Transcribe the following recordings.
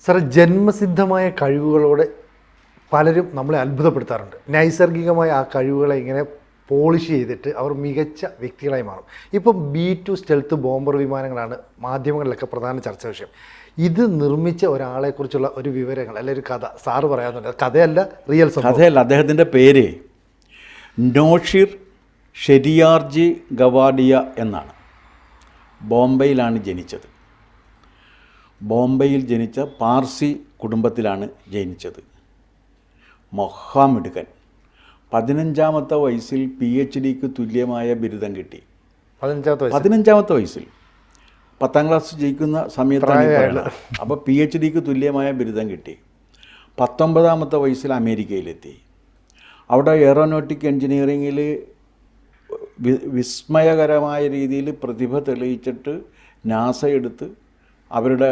സാറേ, ജന്മസിദ്ധമായ കഴിവുകളോടെ പലരും നമ്മളെ അത്ഭുതപ്പെടുത്താറുണ്ട്. നൈസർഗികമായ ആ കഴിവുകളെ ഇങ്ങനെ പോളിഷ് ചെയ്തിട്ട് അവർ മികച്ച വ്യക്തികളായി മാറും. ഇപ്പം B2 സ്റ്റെൽത്ത് ബോംബർ വിമാനങ്ങളാണ് മാധ്യമങ്ങളിലൊക്കെ പ്രധാന ചർച്ചാ വിഷയം. ഇത് നിർമ്മിച്ച ഒരാളെക്കുറിച്ചുള്ള ഒരു വിവരങ്ങൾ അല്ലെങ്കിൽ ഒരു കഥ സാറ് പറയാനുണ്ട്. കഥയല്ല, റിയൽ സംഭവം. കഥയല്ല, അദ്ദേഹത്തിൻ്റെ പേര് നോഷിർ ഷെരിയാർജി ഗവാഡിയ എന്നാണ്. ബോംബെയിലാണ് ജനിച്ചത്. ബോംബെയിൽ ജനിച്ച പാർസി കുടുംബത്തിലാണ് ജനിച്ചത്. മഹാമിടുക്കൻ. 15-ാമത്തെ വയസ്സിൽ PhDക്ക് തുല്യമായ ബിരുദം കിട്ടി. 15-ാമത്തെ വയസ്സിൽ 10ാം ക്ലാസ് ജയിക്കുന്ന സമയത്താണ് പറയുന്നത്. അപ്പോൾ PhDക്ക് തുല്യമായ ബിരുദം കിട്ടി. 19-ാമത്തെ വയസ്സിൽ അമേരിക്കയിലെത്തി. അവിടെ എയറോനോട്ടിക് എൻജിനീയറിങ്ങിൽ വിസ്മയകരമായ രീതിയിൽ പ്രതിഭ തെളിയിച്ചിട്ട് നാസ എടുത്ത് അവരുടെ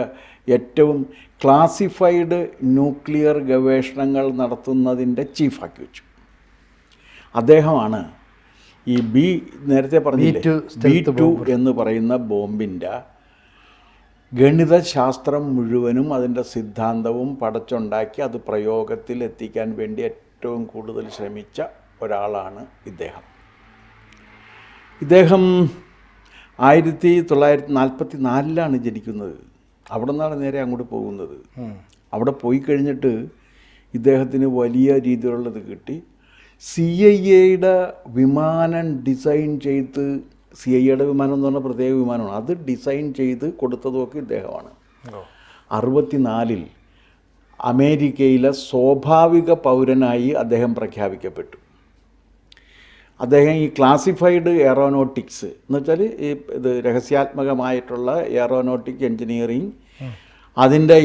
ഏറ്റവും ക്ലാസിഫൈഡ് ന്യൂക്ലിയർ ഗവേഷണങ്ങൾ നടത്തുന്നതിൻ്റെ ചീഫാക്കി വെച്ചു. അദ്ദേഹമാണ് ഈ നേരത്തെ പറഞ്ഞില്ലേ B2 എന്ന് പറയുന്ന ബോംബിൻ്റെ ഗണിതശാസ്ത്രം മുഴുവനും അതിൻ്റെ സിദ്ധാന്തവും പടച്ചുണ്ടാക്കി അത് പ്രയോഗത്തിൽ എത്തിക്കാൻ വേണ്ടി ഏറ്റവും കൂടുതൽ ശ്രമിച്ച ഒരാളാണ് ഇദ്ദേഹം. ഇദ്ദേഹം 1944-ലാണ് ജനിക്കുന്നത്. അവിടെ നിന്നാണ് നേരെ അങ്ങോട്ട് പോകുന്നത്. അവിടെ പോയി കഴിഞ്ഞിട്ട് ഇദ്ദേഹത്തിന് വലിയ രീതിയിലുള്ളത് കിട്ടി. CIA വിമാനം ഡിസൈൻ ചെയ്ത്, CIA വിമാനം എന്ന് പറഞ്ഞാൽ പ്രത്യേക വിമാനമാണ്, അത് ഡിസൈൻ ചെയ്ത് കൊടുത്തതൊക്കെ ഇദ്ദേഹമാണ്. 64-ൽ അമേരിക്കയിലെ സ്വാഭാവിക പൗരനായി അദ്ദേഹം പ്രഖ്യാപിക്കപ്പെട്ടു. അദ്ദേഹം ഈ ക്ലാസിഫൈഡ് എയറോനോട്ടിക്സ് എന്ന് വെച്ചാൽ ഇത് രഹസ്യാത്മകമായിട്ടുള്ള എയറോനോട്ടിക് എൻജിനീയറിങ്, അതിൻ്റെ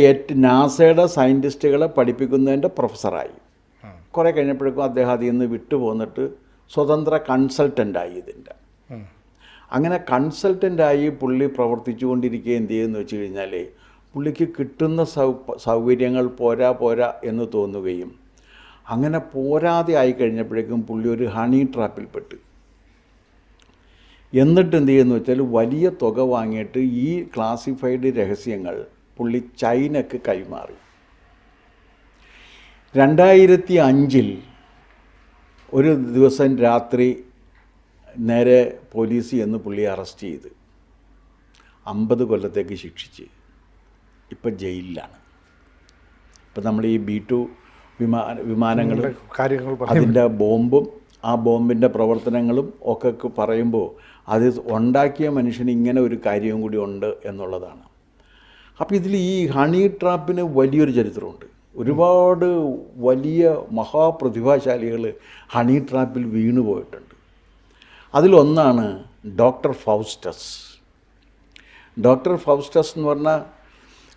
നാസയുടെ സയൻറ്റിസ്റ്റുകളെ പഠിപ്പിക്കുന്നതിൻ്റെ പ്രൊഫസറായി. കുറേ കഴിഞ്ഞപ്പോഴേക്കും അദ്ദേഹം അതിൽ നിന്ന് വിട്ടുപോന്നിട്ട് സ്വതന്ത്ര കൺസൾട്ടൻ്റായി ഇതിൻ്റെ. അങ്ങനെ കൺസൾട്ടൻ്റായി പുള്ളി പ്രവർത്തിച്ചുകൊണ്ടിരിക്കുക എന്ത് ചെയ്യുമെന്ന് വെച്ച് കഴിഞ്ഞാൽ പുള്ളിക്ക് കിട്ടുന്ന സൗകര്യങ്ങൾ പോരാ എന്ന് തോന്നുകയും അങ്ങനെ പോരാതെ ആയി കഴിഞ്ഞപ്പോഴേക്കും പുള്ളി ഒരു ഹണി ട്രാപ്പിൽപ്പെട്ട്. എന്നിട്ട് എന്ത് ചെയ്യുമെന്ന് വെച്ചാൽ വലിയ തുക വാങ്ങിയിട്ട് ഈ ക്ലാസിഫൈഡ് രഹസ്യങ്ങൾ പുള്ളി ചൈനക്ക് കൈമാറി. 2005-ൽ ഒരു ദിവസം രാത്രി നേരെ പോലീസ് ചെന്ന് പുള്ളിയെ അറസ്റ്റ് ചെയ്ത് 50 കൊല്ലത്തേക്ക് ശിക്ഷിച്ച് ഇപ്പം ജയിലിലാണ്. ഇപ്പം നമ്മൾ ഈ B2 വിമാനങ്ങളും അതിൻ്റെ ബോംബും ആ ബോംബിൻ്റെ പ്രവർത്തനങ്ങളും ഒക്കെ പറയുമ്പോൾ അത് ഉണ്ടാക്കിയ മനുഷ്യന് ഇങ്ങനെ ഒരു കാര്യവും കൂടി ഉണ്ട് എന്നുള്ളതാണ്. അപ്പോൾ ഇതിൽ ഈ ഹണി ട്രാപ്പിന് വലിയൊരു ചരിത്രമുണ്ട്. ഒരുപാട് വലിയ മഹാപ്രതിഭാശാലികൾ ഹണി ട്രാപ്പിൽ വീണു പോയിട്ടുണ്ട്. അതിലൊന്നാണ് ഡോക്ടർ ഫൗസ്റ്റസ്. ഡോക്ടർ ഫൗസ്റ്റസ് എന്ന് പറഞ്ഞാൽ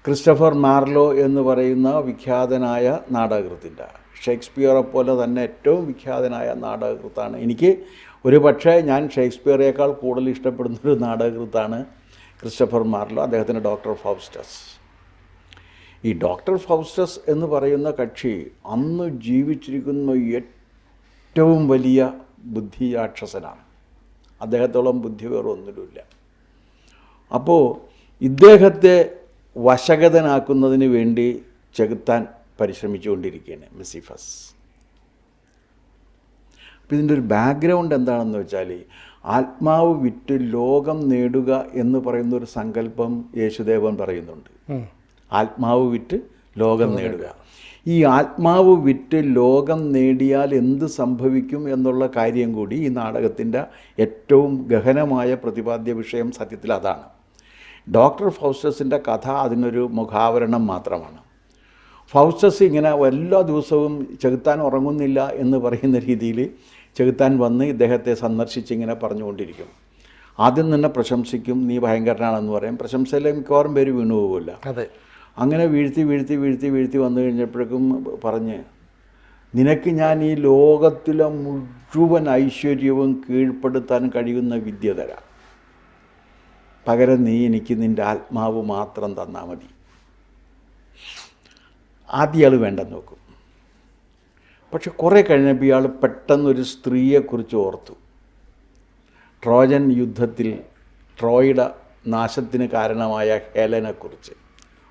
ക്രിസ്റ്റഫർ മാർലോ എന്ന് പറയുന്ന വിഖ്യാതനായ നാടകകൃത്തിൻ്റെ, ഷേക്സ്പിയറെ പോലെ തന്നെ ഏറ്റവും വിഖ്യാതനായ നാടകകൃത്താണ്. എനിക്ക് ഒരു പക്ഷേ ഞാൻ ഷേക്സ്പിയറേക്കാൾ കൂടുതൽ ഇഷ്ടപ്പെടുന്നൊരു നാടകകൃത്താണ് ക്രിസ്റ്റഫർ മാർലോ, അദ്ദേഹത്തിൻ്റെ ഡോക്ടർ ഫൗസ്റ്റസ്. ഈ ഡോക്ടർ ഫൗസ്റ്റസ് എന്ന് പറയുന്ന കക്ഷി അന്ന് ജീവിച്ചിരിക്കുന്ന ഏറ്റവും വലിയ ബുദ്ധിരാക്ഷസനാണ്. അദ്ദേഹത്തോളം ബുദ്ധി വേറെ ഒന്നിലുമില്ല. അപ്പോൾ ഇദ്ദേഹത്തെ വശഗതനാക്കുന്നതിന് വേണ്ടി ചെകുത്താൻ പരിശ്രമിച്ചുകൊണ്ടിരിക്കുകയാണ് മിസിഫസ്. അപ്പോൾ ഇതിൻ്റെ ഒരു ബാക്ക്ഗ്രൗണ്ട് എന്താണെന്ന് വെച്ചാൽ ആത്മാവ് വിറ്റ് ലോകം നേടുക എന്ന് പറയുന്നൊരു സങ്കല്പം യേശുദേവൻ പറയുന്നുണ്ട്. ആത്മാവ് വിറ്റ് ലോകം നേടുക. ഈ ആത്മാവ് വിറ്റ് ലോകം നേടിയാൽ എന്ത് സംഭവിക്കും എന്നുള്ള കാര്യം കൂടി ഈ നാടകത്തിൻ്റെ ഏറ്റവും ഗഹനമായ പ്രതിപാദ്യ വിഷയം സത്യത്തിൽ അതാണ്. ഡോക്ടർ ഫൗസ്റ്റസിൻ്റെ കഥ അതിനൊരു മുഖാവരണം മാത്രമാണ്. ഫൗസ്റ്റസ് ഇങ്ങനെ എല്ലാ ദിവസവും ചെകുത്താൻ ഉറങ്ങുന്നില്ല എന്ന് പറയുന്ന രീതിയിൽ ചെകുത്താൻ വന്ന് ഇദ്ദേഹത്തെ സന്ദർശിച്ച് ഇങ്ങനെ പറഞ്ഞുകൊണ്ടിരിക്കും. ആദ്യം തന്നെ പ്രശംസിക്കും, നീ ഭയങ്കരനാണെന്ന് പറയും. പ്രശംസയിൽ മിക്കവാറും പേര് വീണു പോകില്ല. അതെ. അങ്ങനെ വീഴ്ത്തി വന്നു കഴിഞ്ഞപ്പോഴേക്കും പറഞ്ഞ്, നിനക്ക് ഞാൻ ഈ ലോകത്തിലെ മുഴുവൻ ഐശ്വര്യവും കീഴ്പ്പെടുത്താൻ കഴിയുന്ന വിദ്യ തരാം, പകരം നീ എനിക്ക് നിൻ്റെ ആത്മാവ് മാത്രം തന്നാൽ മതി. ആദ്യം ഇയാൾ വേണ്ടെന്ന് നോക്കും. പക്ഷെ കുറേ കഴിഞ്ഞപ്പോൾ ഇയാൾ പെട്ടെന്നൊരു സ്ത്രീയെക്കുറിച്ച് ഓർത്തു. ട്രോജൻ യുദ്ധത്തിൽ ട്രോയുടെ നാശത്തിന് കാരണമായ ഹെലനെക്കുറിച്ച്.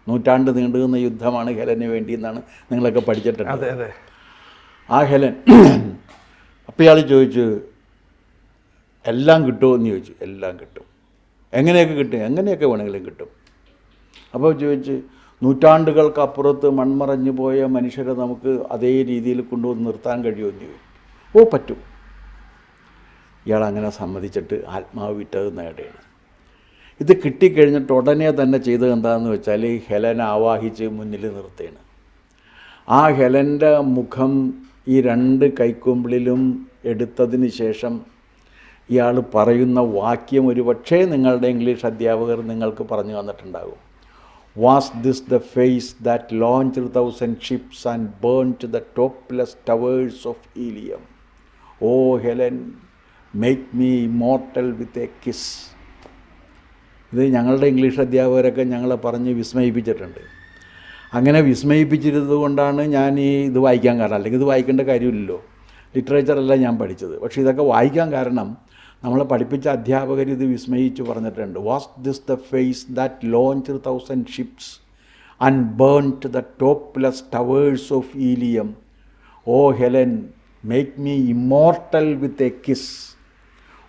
നൂറ്റാണ്ട് നീണ്ടുനിന്ന യുദ്ധമാണ് ഹെലന് വേണ്ടി എന്നാണ് നിങ്ങളൊക്കെ പഠിച്ചിട്ടുണ്ട്. അതെ അതെ. ആ ഹെലൻ അപ്പോൾ ഇയാൾ ചോദിച്ചു, എല്ലാം കിട്ടുമോ എന്ന് ചോദിച്ചു. എല്ലാം കിട്ടും. എങ്ങനെയൊക്കെ കിട്ടും? എങ്ങനെയൊക്കെ വേണമെങ്കിലും കിട്ടും. അപ്പോൾ ചോദിച്ച്, നൂറ്റാണ്ടുകൾക്കപ്പുറത്ത് മൺമറഞ്ഞു പോയ മനുഷ്യരെ നമുക്ക് അതേ രീതിയിൽ കൊണ്ടുവന്ന് നിർത്താൻ കഴിയുമെന്ന് ചോദിച്ചു. ഓ പറ്റും. ഇയാൾ അങ്ങനെ സമ്മതിച്ചിട്ട് ആത്മാവ് വിറ്റത് നേടുകയാണ്. ഇത് കിട്ടിക്കഴിഞ്ഞിട്ട് ഉടനെ തന്നെ ചെയ്തത് എന്താണെന്ന് വെച്ചാൽ ഹെലനെ ആവാഹിച്ച് മുന്നിൽ നിർത്തുകയാണ്. ആ ഹെലൻ്റെ മുഖം ഈ 2 കൈക്കുമ്പിളിലും എടുത്തതിന് ശേഷം ഇയാൾ പറയുന്ന വാക്യം ഒരു പക്ഷേ നിങ്ങളുടെ ഇംഗ്ലീഷ് അധ്യാപകർ നിങ്ങൾക്ക് പറഞ്ഞു തന്നിട്ടുണ്ടാകും. Was this the face that launched 1000 ships and burned the topless towers of helium. Oh Helen, make me immortal with a kiss. ഇത് ഞങ്ങളുടെ ഇംഗ്ലീഷ് അധ്യാപകരൊക്കെ ഞങ്ങളെ പറഞ്ഞ് വിസ്മയിപ്പിച്ചിട്ടുണ്ട്. അങ്ങനെ വിസ്മയിപ്പിച്ചിരുന്നത് കൊണ്ടാണ് ഞാൻ ഇത് വായിക്കാൻ കാരണം. അല്ലെങ്കിൽ ഇത് വായിക്കേണ്ട കാര്യമില്ലല്ലോ, ലിറ്ററേച്ചറല്ല ഞാൻ പഠിച്ചത്. പക്ഷേ ഇതൊക്കെ വായിക്കാൻ കാരണം നമ്മളെ പഠിപ്പിച്ച അധ്യാപകർ ഇത് വിസ്മയിച്ച് പറഞ്ഞിട്ടുണ്ട്. Was this the face that launched 1000 ships and burned the topless towers of helium. Oh Helen, make me immortal with a kiss.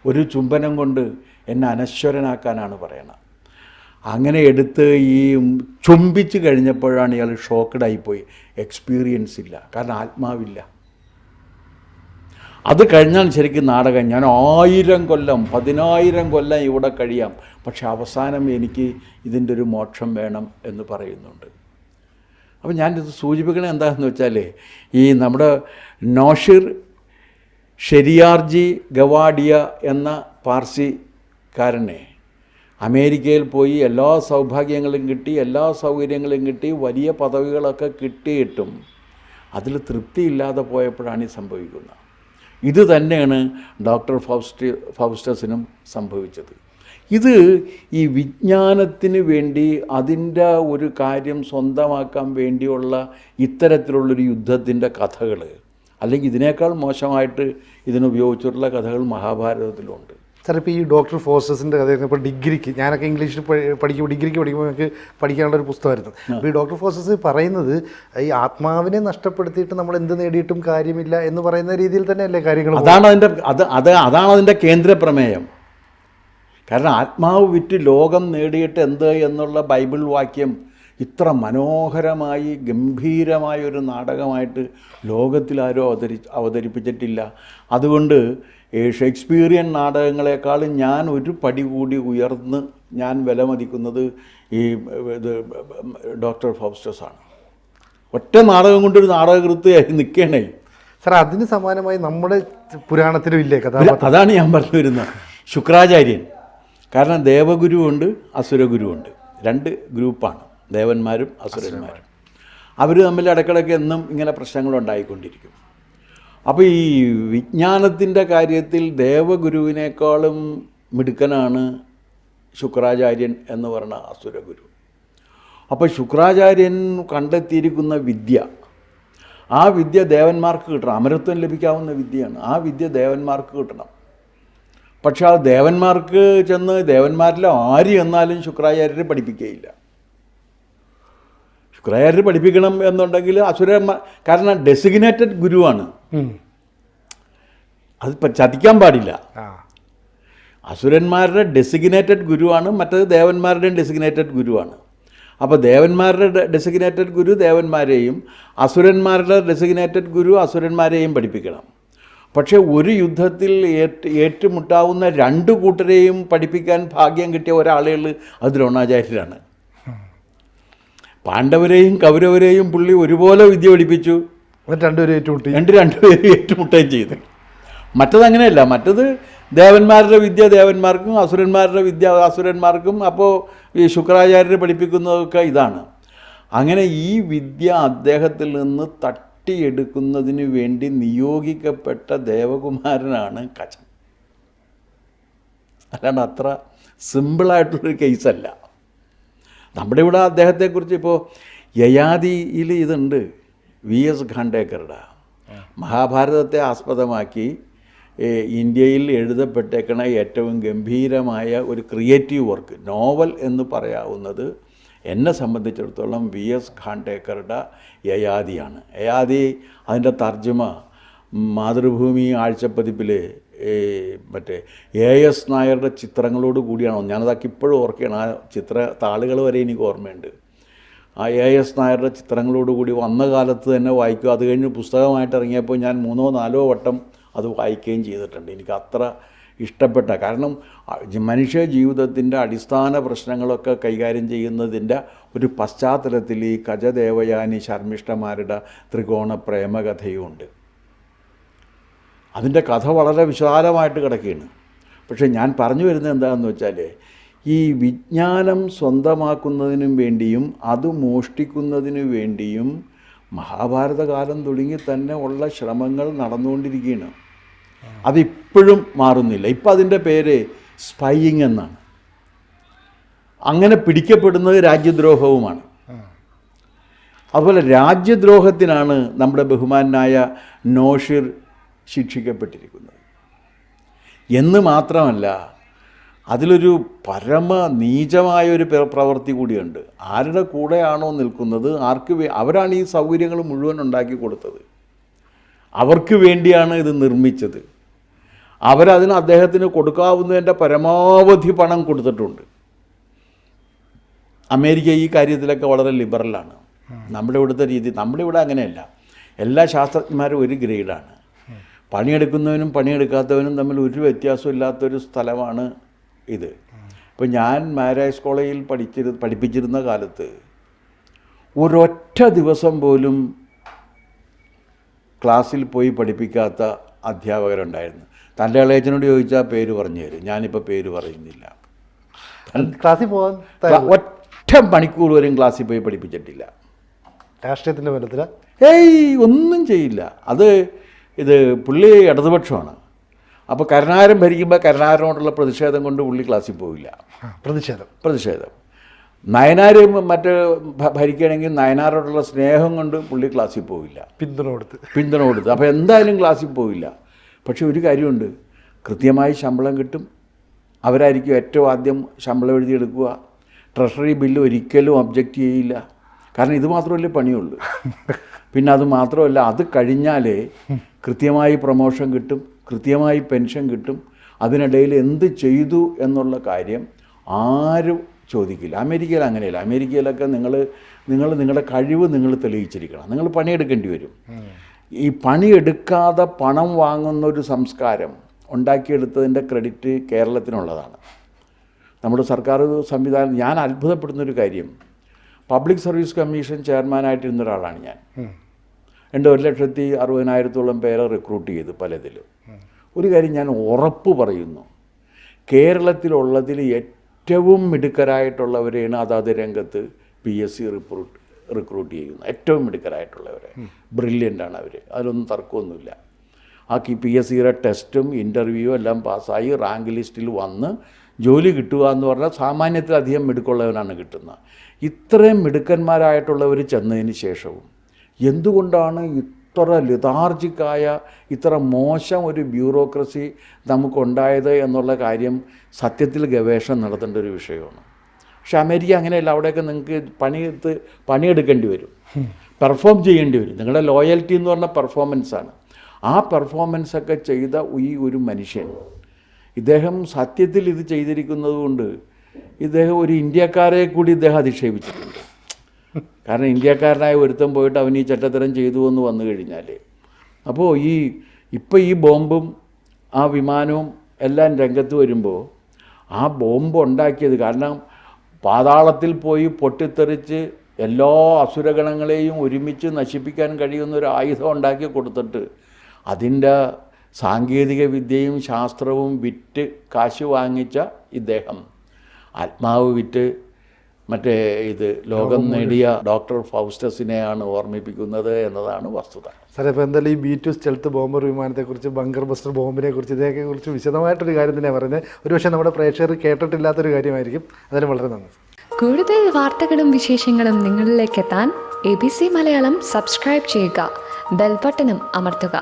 ഒരു ചുംബനം കൊണ്ട് എന്നെ അനശ്വരനാക്കാനാണ് പറയണത്. അങ്ങനെ എടുത്ത് ഈ ചുംബിച്ച് കഴിഞ്ഞപ്പോഴാണ് ഇയാൾ ഷോക്കഡായിപ്പോയി. എക്സ്പീരിയൻസ് ഇല്ല, കാരണം ആത്മാവില്ല. അത് കഴിഞ്ഞാൽ ശരിക്കും നാടകം. ഞാൻ 1000 കൊല്ലം 10000 കൊല്ലം ഇവിടെ കഴിയാം, പക്ഷെ അവസാനം എനിക്ക് ഇതിൻ്റെ ഒരു മോക്ഷം വേണം എന്ന് പറയുന്നുണ്ട്. അപ്പോൾ ഞാനിത് സൂചിപ്പിക്കണത് എന്താണെന്ന് വെച്ചാൽ, ഈ നമ്മുടെ നോഷിർ ഷെരിയാർജി ഗവാഡിയ എന്ന പാർസിക്കാരനെ അമേരിക്കയിൽ പോയി എല്ലാ സൗഭാഗ്യങ്ങളും കിട്ടി, എല്ലാ സൗകര്യങ്ങളും കിട്ടി, വലിയ പദവികളൊക്കെ കിട്ടിയിട്ടും അതിൽ തൃപ്തിയില്ലാതെ പോയപ്പോഴാണ് ഈ സംഭവിക്കുന്നത്. ഇത് തന്നെയാണ് ഡോക്ടർ ഫൗസ്റ്റസിനും സംഭവിച്ചത്. ഇത് ഈ വിജ്ഞാനത്തിന് വേണ്ടി അതിൻ്റെ ഒരു കാര്യം സ്വന്തമാക്കാൻ വേണ്ടിയുള്ള ഇത്തരത്തിലുള്ളൊരു യുദ്ധത്തിൻ്റെ കഥകൾ, അല്ലെങ്കിൽ ഇതിനേക്കാൾ മോശമായിട്ട് ഇതിനുപയോഗിച്ചിട്ടുള്ള കഥകൾ മഹാഭാരതത്തിലുണ്ട്. സാർ, ഇപ്പോൾ ഈ ഡോക്ടർ ഫോസ്റ്റസിൻ്റെ കഥ ഇപ്പോൾ ഡിഗ്രിക്ക്, ഞാനൊക്കെ ഇംഗ്ലീഷിൽ ഡിഗ്രിക്ക് പഠിക്കുമ്പോൾ എനിക്ക് പഠിക്കാനുള്ള ഒരു പുസ്തകമായിരുന്നു. അപ്പോൾ ഈ ഡോക്ടർ ഫോസ്റ്റസ് പറയുന്നത് ഈ ആത്മാവിനെ നഷ്ടപ്പെടുത്തിയിട്ട് നമ്മൾ എന്ത് നേടിയിട്ടും കാര്യമില്ല എന്ന് പറയുന്ന രീതിയിൽ തന്നെയല്ലേ കാര്യങ്ങൾ? അതാണ് അതിൻ്റെ കേന്ദ്ര പ്രമേയം. കാരണം ആത്മാവ് വിറ്റ് ലോകം നേടിയിട്ട് എന്ത് എന്നുള്ള ബൈബിൾ വാക്യം ഇത്ര മനോഹരമായി ഗംഭീരമായൊരു നാടകമായിട്ട് ലോകത്തിലാരോ അവതരിപ്പിച്ചിട്ടില്ല. അതുകൊണ്ട് ഷേക്സ്പിയറിയൻ നാടകങ്ങളെക്കാളും ഞാൻ ഒരു പടി കൂടി ഉയർന്ന് ഞാൻ വിലമതിക്കുന്നത് ഈ ഡോക്ടർ ഫൗസ്റ്റസാണ്. ഒറ്റ നാടകം കൊണ്ടൊരു നാടകകൃത്ത് നിൽക്കണേ. സാർ, അതിന് സമാനമായി നമ്മുടെ പുരാണത്തിലും ഇല്ലേ കഥ? അതാണ് ഞാൻ പറഞ്ഞു വരുന്നത്. ശുക്രാചാര്യൻ. കാരണം ദേവഗുരുവുണ്ട്, അസുരഗുരുവുണ്ട്. 2 ഗ്രൂപ്പാണ്, ദേവന്മാരും അസുരന്മാരും. അവർ തമ്മിൽ ഇടയ്ക്കിടയ്ക്ക് എന്നും ഇങ്ങനെ പ്രശ്നങ്ങളുണ്ടായിക്കൊണ്ടിരിക്കും. അപ്പോൾ ഈ വിജ്ഞാനത്തിൻ്റെ കാര്യത്തിൽ ദേവഗുരുവിനേക്കാളും മിടുക്കനാണ് ശുക്രാചാര്യൻ എന്ന് പറഞ്ഞ അസുരഗുരു. അപ്പോൾ ശുക്രാചാര്യൻ കണ്ടെത്തിയിരിക്കുന്ന വിദ്യ, ആ വിദ്യ ദേവന്മാർക്ക് കിട്ടണം. അമരത്വം ലഭിക്കാവുന്ന വിദ്യയാണ്. ആ വിദ്യ ദേവന്മാർക്ക് കിട്ടണം. പക്ഷെ ആ ദേവന്മാർക്ക് ചെന്ന് ദേവന്മാരിൽ ആര് എന്നാലും ശുക്രാചാര്യരെ പഠിപ്പിക്കുകയില്ല. ശുക്രാചാര്യർ പഠിപ്പിക്കണം എന്നുണ്ടെങ്കിൽ അസുരന്മാർ, കാരണം ഡെസിഗ്നേറ്റഡ് ഗുരുവാണ്, അത് ചതിക്കാൻ പാടില്ല. അസുരന്മാരുടെ ഡെസിഗ്നേറ്റഡ് ഗുരുവാണ്, മറ്റേത് ദേവന്മാരുടെയും ഡെസിഗ്നേറ്റഡ് ഗുരുവാണ്. അപ്പോൾ ദേവന്മാരുടെ ഡെസിഗ്നേറ്റഡ് ഗുരു ദേവന്മാരെയും അസുരന്മാരുടെ ഡെസിഗ്നേറ്റഡ് ഗുരു അസുരന്മാരെയും പഠിപ്പിക്കണം. പക്ഷേ ഒരു യുദ്ധത്തിൽ ഏറ്റുമുട്ടാവുന്ന 2 കൂട്ടരെയും പഠിപ്പിക്കാൻ ഭാഗ്യം കിട്ടിയ ഒരാളേ ഉള്ളൂ, അത് ദ്രോണാചാര്യരാണ്. പാണ്ഡവരെയും കൗരവരെയും പുള്ളി ഒരുപോലെ വിദ്യ പഠിപ്പിച്ചു. രണ്ടുപേരും ഏറ്റുമുട്ടുകയും ചെയ്തു. മറ്റതങ്ങനെയല്ല. മറ്റത് ദേവന്മാരുടെ വിദ്യ ദേവന്മാർക്കും അസുരന്മാരുടെ വിദ്യ അസുരന്മാർക്കും. അപ്പോൾ ഈ ശുക്രാചാര്യർ പഠിപ്പിക്കുന്നതൊക്കെ ഇതാണ്. അങ്ങനെ ഈ വിദ്യ അദ്ദേഹത്തിൽ നിന്ന് തട്ടിയെടുക്കുന്നതിന് വേണ്ടി നിയോഗിക്കപ്പെട്ട ദേവകുമാരനാണ് കചൻ. അല്ലാണ്ട് അത്ര സിമ്പിളായിട്ടുള്ളൊരു കേസല്ല. നമ്മുടെ ഇവിടെ അദ്ദേഹത്തെക്കുറിച്ച് ഇപ്പോൾ യയാതിയിൽ ഇതുണ്ട്. VS ഖാണ്ടേക്കറുടെ മഹാഭാരതത്തെ ആസ്പദമാക്കി ഇന്ത്യയിൽ എഴുതപ്പെട്ടേക്കണ ഏറ്റവും ഗംഭീരമായ ഒരു ക്രിയേറ്റീവ് വർക്ക്, നോവൽ എന്ന് പറയാവുന്നത് എന്നെ സംബന്ധിച്ചിടത്തോളം VS ഖാൻഡേക്കറുടെ യയാതിയാണ്. യയാതി അതിൻ്റെ തർജ്ജമ മാതൃഭൂമി ആഴ്ചപ്പതിപ്പിൽ മറ്റേ AS നായരുടെ ചിത്രങ്ങളോട് കൂടിയാണോ, ഞാനതൊക്കെ ഇപ്പോഴും ഓർക്കുകയാണ്. ആ താളുകൾ വരെ എനിക്ക് ഓർമ്മയുണ്ട്. ആ AS നായരുടെ ചിത്രങ്ങളോട് കൂടി വന്ന കാലത്ത് തന്നെ വായിക്കുക. അത് കഴിഞ്ഞ് പുസ്തകമായിട്ട് ഇറങ്ങിയപ്പോൾ ഞാൻ 3-4 വട്ടം അത് വായിക്കുകയും ചെയ്തിട്ടുണ്ട്. എനിക്ക് അത്ര ഇഷ്ടപ്പെട്ട, കാരണം മനുഷ്യ ജീവിതത്തിൻ്റെ അടിസ്ഥാന പ്രശ്നങ്ങളൊക്കെ കൈകാര്യം ചെയ്യുന്നതിൻ്റെ ഒരു പശ്ചാത്തലത്തിൽ ഈ കജദേവയാനി ശർമ്മിഷ്ഠമാരുടെ ത്രികോണ പ്രേമകഥയുമുണ്ട്. അതിൻ്റെ കഥ വളരെ വിശാലമായിട്ട് കിടക്കുകയാണ്. പക്ഷേ ഞാൻ പറഞ്ഞു വരുന്നത് എന്താണെന്ന് വെച്ചാൽ, ഈ വിജ്ഞാനം സ്വന്തമാക്കുന്നതിനും വേണ്ടിയും അത് മോഷ്ടിക്കുന്നതിനു വേണ്ടിയും മഹാഭാരതകാലം തുടങ്ങി തന്നെ ഉള്ള ശ്രമങ്ങൾ നടന്നുകൊണ്ടിരിക്കുകയാണ്. അതിപ്പോഴും മാറുന്നില്ല. ഇപ്പം അതിൻ്റെ പേര് സ്പൈയിങ് എന്നാണ്. അങ്ങനെ പിടിക്കപ്പെടുന്നത് രാജ്യദ്രോഹവുമാണ്. അതുപോലെ രാജ്യദ്രോഹത്തിനാണ് നമ്മുടെ ബഹുമാനായ നോഷിർ ശിക്ഷിക്കപ്പെട്ടിരിക്കുന്നത് എന്ന് മാത്രമല്ല, അതിലൊരു പരമ നീചമായൊരു പ്രവൃത്തി കൂടിയുണ്ട്. ആരുടെ കൂടെയാണോ നിൽക്കുന്നത്, അവരാണ് ഈ സൗകര്യങ്ങൾ മുഴുവൻ ഉണ്ടാക്കി കൊടുത്തത്, അവർക്ക് വേണ്ടിയാണ് ഇത് നിർമ്മിച്ചത്. അവരതിന് അദ്ദേഹത്തിന് കൊടുക്കാവുന്നതിൻ്റെ പരമാവധി പണം കൊടുത്തിട്ടുണ്ട്. അമേരിക്ക ഈ കാര്യത്തിലൊക്കെ വളരെ ലിബറലാണ്. നമ്മുടെ ഇവിടുത്തെ രീതി, നമ്മുടെ ഇവിടെ അങ്ങനെയല്ല. എല്ലാ ശാസ്ത്രജ്ഞന്മാരും ഒരു ഗ്രേഡാണ്. പണിയെടുക്കുന്നവനും പണിയെടുക്കാത്തവനും തമ്മിൽ ഒരു വ്യത്യാസമില്ലാത്തൊരു സ്ഥലമാണ് ഇത്. ഇപ്പോൾ ഞാൻ മാരാജ് കോളേജിൽ പഠിപ്പിച്ചിരുന്ന കാലത്ത് ഒരൊറ്റ ദിവസം പോലും ക്ലാസ്സിൽ പോയി പഠിപ്പിക്കാത്ത അധ്യാപകരുണ്ടായിരുന്നു. തൻ്റെ ഇളയച്ചനോട് ചോദിച്ചാൽ പേര് പറഞ്ഞു തരും. ഞാനിപ്പോൾ പേര് പറയുന്നില്ല. ക്ലാസ്സിൽ പോകാൻ ഒറ്റ മണിക്കൂർ വരും ക്ലാസ്സിൽ പോയി പഠിപ്പിച്ചിട്ടില്ല. രാഷ്ട്രീയത്തിൻ്റെ ബലത്തിൽ ഒന്നും ചെയ്യില്ല. ഇത് പുള്ളി ഇടതുപക്ഷമാണ്. അപ്പോൾ കരുണാകരൻ ഭരിക്കുമ്പോൾ കരുണാകരനോടുള്ള പ്രതിഷേധം കൊണ്ട് പുള്ളി ക്ലാസ്സിൽ പോവില്ല. പ്രതിഷേധം നയനാർ മറ്റ് ഭരിക്കുകയാണെങ്കിൽ നയനാരോടുള്ള സ്നേഹം കൊണ്ട് പുള്ളി ക്ലാസ്സിൽ പോവില്ല, പിന്തുണ കൊടുത്ത്. അപ്പോൾ എന്തായാലും ക്ലാസ്സിൽ പോവില്ല. പക്ഷെ ഒരു കാര്യമുണ്ട്, കൃത്യമായി ശമ്പളം കിട്ടും. അവരായിരിക്കും ഏറ്റവും ആദ്യം ശമ്പളം എഴുതിയെടുക്കുക. ട്രഷറി ബില്ല് ഒരിക്കലും ഒബ്ജക്റ്റ് ചെയ്യില്ല. കാരണം ഇത് മാത്രമല്ലേ പണിയുള്ളൂ. പിന്നെ അത് മാത്രമല്ല, അത് കഴിഞ്ഞാലേ കൃത്യമായി പ്രൊമോഷൻ കിട്ടും, കൃത്യമായി പെൻഷൻ കിട്ടും. അതിനിടയിൽ എന്ത് ചെയ്തു എന്നുള്ള കാര്യം ആരും ചോദിക്കില്ല. അമേരിക്കയിൽ അങ്ങനെയല്ല. അമേരിക്കയിലൊക്കെ നിങ്ങൾ നിങ്ങളുടെ കഴിവ് നിങ്ങൾ തെളിയിച്ചിരിക്കണം. നിങ്ങൾ പണിയെടുക്കേണ്ടി വരും. ഈ പണിയെടുക്കാതെ പണം വാങ്ങുന്ന ഒരു സംസ്കാരം ഉണ്ടാക്കിയെടുത്തതിൻ്റെ ക്രെഡിറ്റ് കേരളത്തിനുള്ളതാണ്. നമ്മുടെ സർക്കാർ സംവിധാനം. ഞാൻ അത്ഭുതപ്പെടുന്നൊരു കാര്യം, പബ്ലിക് സർവീസ് കമ്മീഷൻ ചെയർമാനായിട്ടിരുന്ന ഒരാളാണ് ഞാൻ. 1,60,000 പേരെ റിക്രൂട്ട് ചെയ്തു പലതിലും. ഒരു കാര്യം ഞാൻ ഉറപ്പ് പറയുന്നു, കേരളത്തിലുള്ളതിൽ ഏറ്റവും മിടുക്കരായിട്ടുള്ളവരെയാണ് അതാത് രംഗത്ത് PSC റിക്രൂട്ട് ചെയ്യുന്നത്. ഏറ്റവും മിടുക്കരായിട്ടുള്ളവരെ, ബ്രില്യൻ്റാണ് അവർ, അതിലൊന്നും തർക്കമൊന്നുമില്ല. ആ PSCയുടെ ടെസ്റ്റും ഇൻ്റർവ്യൂവും എല്ലാം പാസ്സായി റാങ്ക് ലിസ്റ്റിൽ വന്ന് ജോലി കിട്ടുക എന്ന് പറഞ്ഞാൽ സാമാന്യത്തിലധികം മിടുക്കുള്ളവനാണ് കിട്ടുന്നത്. ഇത്രയും മിടുക്കന്മാരായിട്ടുള്ളവർ ചെന്നതിന് ശേഷവും എന്തുകൊണ്ടാണ് ഇത്ര ലിതാർജിക്കായ, ഇത്ര മോശം ഒരു ബ്യൂറോക്രസി നമുക്കുണ്ടായത് എന്നുള്ള കാര്യം സത്യത്തിൽ ഗവേഷണം നടത്തേണ്ട ഒരു വിഷയമാണ്. പക്ഷെ അമേരിക്ക അങ്ങനെയല്ല. അവിടെയൊക്കെ നിങ്ങൾക്ക് പണിയെടുക്കേണ്ടി വരും, പെർഫോം ചെയ്യേണ്ടി വരും. നിങ്ങളുടെ ലോയൽറ്റി എന്ന് പറഞ്ഞാൽ പെർഫോമൻസാണ്. ആ പെർഫോമൻസൊക്കെ ചെയ്ത ഈ ഒരു മനുഷ്യൻ, ഇദ്ദേഹം സത്യത്തിൽ ഇത് ചെയ്തിരിക്കുന്നത് കൊണ്ട് ഇദ്ദേഹം ഒരു ഇന്ത്യക്കാരെ കൂടി ഇദ്ദേഹം അധിക്ഷേപിച്ചിട്ടുണ്ട്. കാരണം ഇന്ത്യക്കാരനായ ഒരുത്തം പോയിട്ട് അവൻ ഈ ചട്ടത്തരം ചെയ്തു എന്ന് വന്നു കഴിഞ്ഞാൽ, അപ്പോൾ ഇപ്പോൾ ഈ ബോംബും ആ വിമാനവും എല്ലാം രംഗത്ത് വരുമ്പോൾ ആ ബോംബ് ഉണ്ടാക്കിയത്, കാരണം പാതാളത്തിൽ പോയി പൊട്ടിത്തെറിച്ച് എല്ലാ അസുരഗണങ്ങളെയും ഒരുമിച്ച് നശിപ്പിക്കാൻ കഴിയുന്ന ഒരു ആയുധം ഉണ്ടാക്കി കൊടുത്തിട്ട് അതിൻ്റെ സാങ്കേതിക വിദ്യയും ശാസ്ത്രവും വിറ്റ് കാശ് വാങ്ങിച്ച ഇദ്ദേഹം ആത്മാവ് വിറ്റ് ലോകം നേടിയ ഡോക്ടർ ഫൗസ്റ്റസിനെയാണ് ഓർമ്മിപ്പിക്കുന്നത് എന്നതാണ് വസ്തുത. സാറേ, ഇപ്പോൾ എന്തായാലും ഈ B2 സ്റ്റെൽത്ത് ബോംബർ വിമാനത്തെക്കുറിച്ച്, ബങ്കർ ബസ്റ്റർ ബോംബിനെ കുറിച്ച്, ഇതേക്കുറിച്ച് വിശദമായിട്ടൊരു കാര്യം തന്നെയാണ് പറയുന്നത്. ഒരുപക്ഷെ നമ്മുടെ പ്രേക്ഷകർ കേട്ടിട്ടില്ലാത്തൊരു കാര്യമായിരിക്കും. അതിന് വളരെ നന്ദി. കൂടുതൽ വാർത്തകളും വിശേഷങ്ങളും നിങ്ങളിലേക്ക് എത്താൻ ABC മലയാളം സബ്സ്ക്രൈബ് ചെയ്യുക, ബെൽ ബട്ടണും അമർത്തുക.